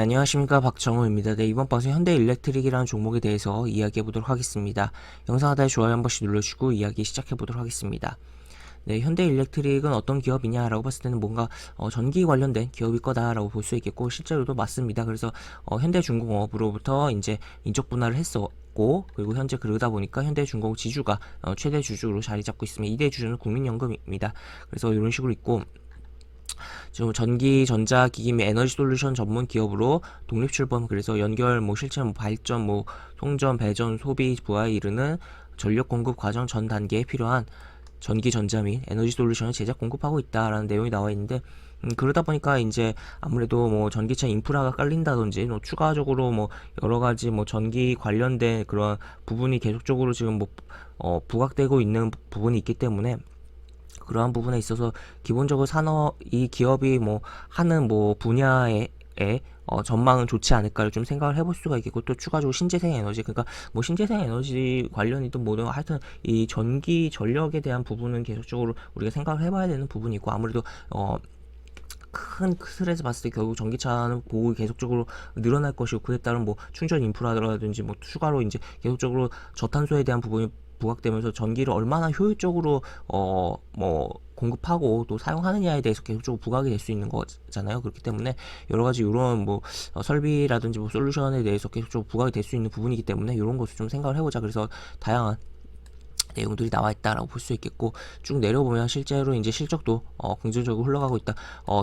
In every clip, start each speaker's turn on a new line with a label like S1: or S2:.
S1: 네, 안녕하십니까. 박정우입니다. 네, 이번 방송 현대일렉트릭이라는 종목에 대해서 이야기해 보도록 하겠습니다. 영상 하단에 좋아요 한 번씩 눌러주시고 이야기 시작해 보도록 하겠습니다. 네, 현대일렉트릭은 어떤 기업이냐라고 봤을 때는 뭔가 전기 관련된 기업일 거다라고 볼 수 있겠고, 실제로도 맞습니다. 그래서 현대중공업으로부터 이제 인적 분할을 했었고, 그리고 현재 그러다 보니까 현대중공업 지주가 최대 주주로 자리 잡고 있으면 2대 주주는 국민연금입니다. 그래서 이런 식으로 있고, 지금 전기, 전자, 기기 및 에너지 솔루션 전문 기업으로 독립 출범, 그래서 연결, 실체, 발전, 송전, 배전, 소비, 부하에 이르는 전력 공급 과정 전 단계에 필요한 전기, 전자 및 에너지 솔루션을 제작 공급하고 있다라는 내용이 나와 있는데, 그러다 보니까 이제 아무래도 전기차 인프라가 깔린다든지 추가적으로 여러 가지 전기 관련된 그런 부분이 계속적으로 지금 부각되고 있는 부분이 있기 때문에, 그러한 부분에 있어서 기본적으로 이 기업이 하는 분야에 전망은 좋지 않을까를 좀 생각을 해볼 수가 있겠고, 또 추가적으로 신재생 에너지, 그러니까 신재생 에너지 관련이든 뭐든 하여튼 이 전기 전력에 대한 부분은 계속적으로 우리가 생각을 해봐야 되는 부분이고, 아무래도 큰 틀에서 봤을 때 결국 전기차는 보급이 계속적으로 늘어날 것이고, 그에 따른 충전 인프라라든지 추가로 이제 계속적으로 저탄소에 대한 부분이 부각되면서 전기를 얼마나 효율적으로 공급하고 또 사용하느냐에 대해서 계속적으로 부각이 될 수 있는 거잖아요. 그렇기 때문에 여러 가지 이런 설비라든지 솔루션에 대해서 계속적으로 부각이 될 수 있는 부분이기 때문에 이런 것을 좀 생각을 해보자. 그래서 다양한 내용들이 나와 있다라고 볼 수 있겠고, 쭉 내려보면 실제로 이제 실적도 긍정적으로 흘러가고 있다.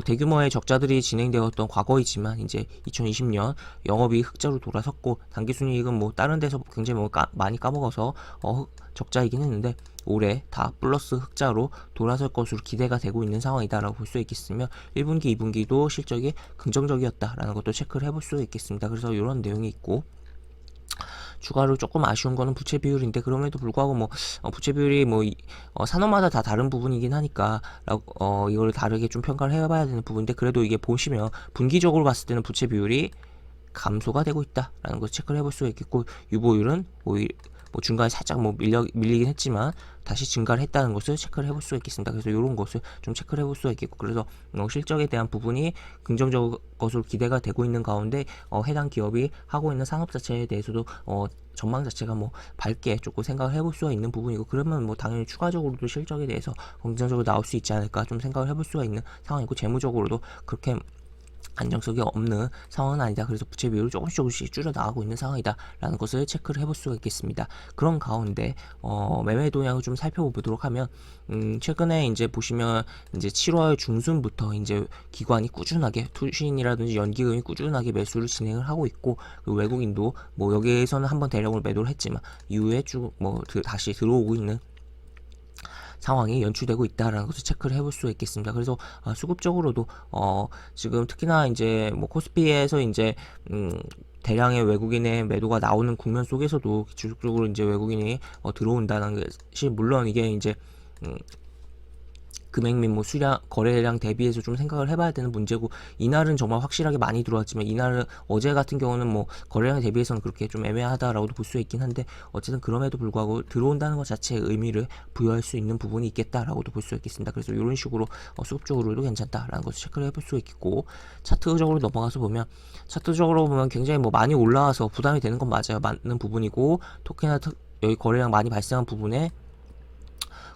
S1: 대규모의 적자들이 진행되었던 과거이지만 이제 2020년 영업이 흑자로 돌아섰고, 당기순이익은 다른 데서 굉장히 많이 까먹어서 적자이긴 했는데 올해 다 플러스 흑자로 돌아설 것으로 기대가 되고 있는 상황이다라고 볼 수 있겠으며, 1분기, 2분기도 실적이 긍정적이었다라는 것도 체크를 해볼 수 있겠습니다. 그래서 이런 내용이 있고, 추가로 조금 아쉬운 거는 부채 비율인데, 그럼에도 불구하고 부채 비율이 산업마다 다 다른 부분이긴 하니까 이걸 다르게 좀 평가를 해봐야 되는 부분인데, 그래도 이게 보시면 분기적으로 봤을 때는 부채 비율이 감소가 되고 있다라는 것을 체크를 해볼 수가 있겠고, 유보율은 오히려 중간에 살짝 밀리긴 했지만 다시 증가를 했다는 것을 체크를 해볼 수가 있겠습니다. 그래서 이런 것을 좀 체크를 해볼 수가 있겠고, 그래서 실적에 대한 부분이 긍정적 것으로 기대가 되고 있는 가운데 해당 기업이 하고 있는 상업 자체에 대해서도 전망 자체가 밝게 조금 생각을 해볼 수가 있는 부분이고, 그러면 당연히 추가적으로도 실적에 대해서 긍정적으로 나올 수 있지 않을까 좀 생각을 해볼 수가 있는 상황이고, 재무적으로도 그렇게 안정성이 없는 상황은 아니다. 그래서 부채 비율을 조금씩 줄여 나가고 있는 상황이다 라는 것을 체크를 해볼 수가 있겠습니다. 그런 가운데 매매 동향을 좀 살펴보도록 하면, 최근에 이제 보시면 이제 7월 중순부터 이제 기관이 꾸준하게 투신이라든지 연기금이 꾸준하게 매수를 진행을 하고 있고, 그리고 외국인도 여기에서는 한번 대량으로 매도를 했지만 이후에 쭉 다시 들어오고 있는 상황이 연출되고 있다라는 것을 체크를 해볼 수 있겠습니다. 그래서 수급적으로도 지금 특히나 이제 코스피에서 이제 대량의 외국인의 매도가 나오는 국면 속에서도 지속적으로 이제 외국인이 들어온다는 것이, 물론 이게 이제 금액 및 수량, 거래량 대비해서 좀 생각을 해봐야 되는 문제고, 이날은 정말 확실하게 많이 들어왔지만 이날은 어제 같은 경우는 거래량 대비해서는 그렇게 좀 애매하다라고도 볼 수 있긴 한데, 어쨌든 그럼에도 불구하고 들어온다는 것 자체의 의미를 부여할 수 있는 부분이 있겠다라고도 볼 수 있겠습니다. 그래서 이런 식으로 수급적으로도 괜찮다라는 것을 체크를 해볼 수 있겠고, 차트적으로 넘어가서 보면, 차트적으로 보면 굉장히 많이 올라와서 부담이 되는 건 맞아요. 맞는 부분이고, 특히나 여기 거래량 많이 발생한 부분에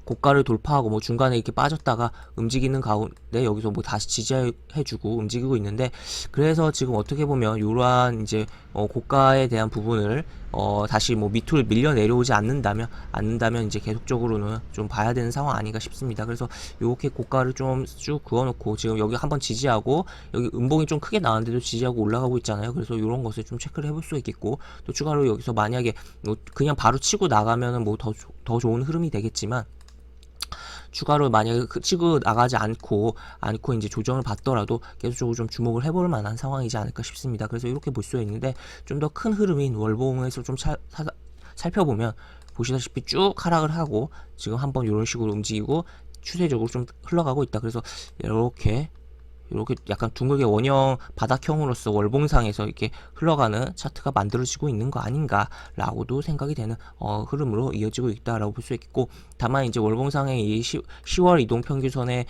S1: 고가를 돌파하고 중간에 이렇게 빠졌다가 움직이는 가운데 여기서 다시 지지해주고 움직이고 있는데, 그래서 지금 어떻게 보면 이러한 이제 고가에 대한 부분을 다시 밑으로 밀려 내려오지 않는다면 이제 계속적으로는 좀 봐야 되는 상황 아닌가 싶습니다. 그래서 이렇게 고가를 좀 쭉 그어놓고, 지금 여기 한번 지지하고 여기 음봉이 좀 크게 나왔는데도 지지하고 올라가고 있잖아요. 그래서 이런 것을 좀 체크를 해볼 수 있겠고, 또 추가로 여기서 만약에 그냥 바로 치고 나가면은 더 좋은 흐름이 되겠지만, 추가로 만약에 치고 나가지 않고 이제 조정을 받더라도 계속적으로 좀 주목을 해볼 만한 상황이지 않을까 싶습니다. 그래서 이렇게 볼 수 있는데, 좀 더 큰 흐름인 월봉에서 좀 살펴보면 보시다시피 쭉 하락을 하고 지금 한번 이런 식으로 움직이고 추세적으로 좀 흘러가고 있다. 그래서 이렇게 이렇게 약간 둥글게 원형 바닥형으로서 월봉상에서 이렇게 흘러가는 차트가 만들어지고 있는 거 아닌가라고도 생각이 되는 흐름으로 이어지고 있다라고 볼 수 있겠고, 다만 이제 월봉상의 이 10월 이동 평균선에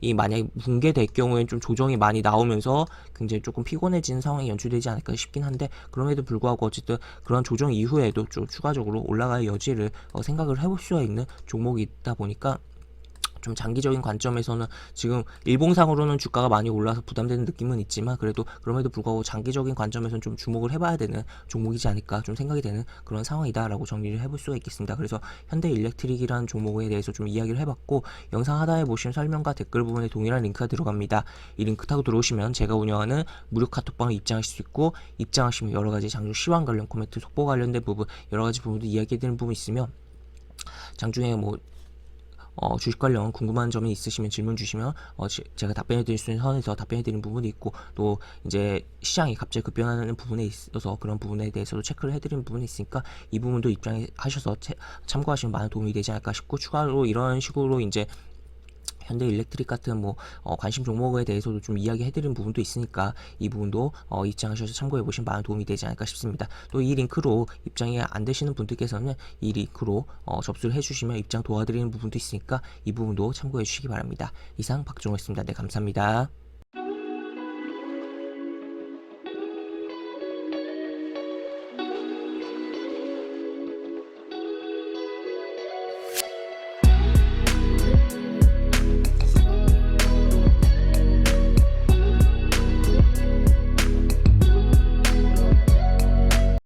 S1: 이 만약에 붕괴될 경우엔 좀 조정이 많이 나오면서 굉장히 조금 피곤해지는 상황이 연출되지 않을까 싶긴 한데, 그럼에도 불구하고 어쨌든 그런 조정 이후에도 좀 추가적으로 올라갈 여지를 생각을 해볼 수가 있는 종목이 있다 보니까, 좀 장기적인 관점에서는 지금 일봉상으로는 주가가 많이 올라서 부담되는 느낌은 있지만, 그래도 그럼에도 불구하고 장기적인 관점에서는 좀 주목을 해봐야 되는 종목이지 않을까 좀 생각이 되는 그런 상황이다라고 정리를 해볼 수가 있겠습니다. 그래서 현대일렉트릭이라는 종목에 대해서 좀 이야기를 해봤고, 영상 하단에 보시면 설명과 댓글 부분에 동일한 링크가 들어갑니다. 이 링크 타고 들어오시면 제가 운영하는 무료 카톡방을 입장하실 수 있고, 입장하시면 여러가지 장중 시황 관련 코멘트, 속보 관련된 부분, 여러가지 부분도 이야기해드리는 부분이 있으면, 장중에 뭐 주식 관련 궁금한 점이 있으시면 질문 주시면 제가 답변해 드릴 수 있는 선에서 답변해 드리는 부분이 있고, 또 이제 시장이 갑자기 급변하는 부분에 있어서 그런 부분에 대해서도 체크를 해 드리는 부분이 있으니까, 이 부분도 입장하셔서 참고하시면 많은 도움이 되지 않을까 싶고, 추가로 이런 식으로 이제 현대일렉트릭 같은 뭐 관심 종목에 대해서도 좀 이야기해드리는 부분도 있으니까, 이 부분도 입장하셔서 참고해보시면 많은 도움이 되지 않을까 싶습니다. 또 이 링크로 입장이 안 되시는 분들께서는 이 링크로 접수를 해주시면 입장 도와드리는 부분도 있으니까, 이 부분도 참고해 주시기 바랍니다. 이상 박종호였습니다. 네, 감사합니다.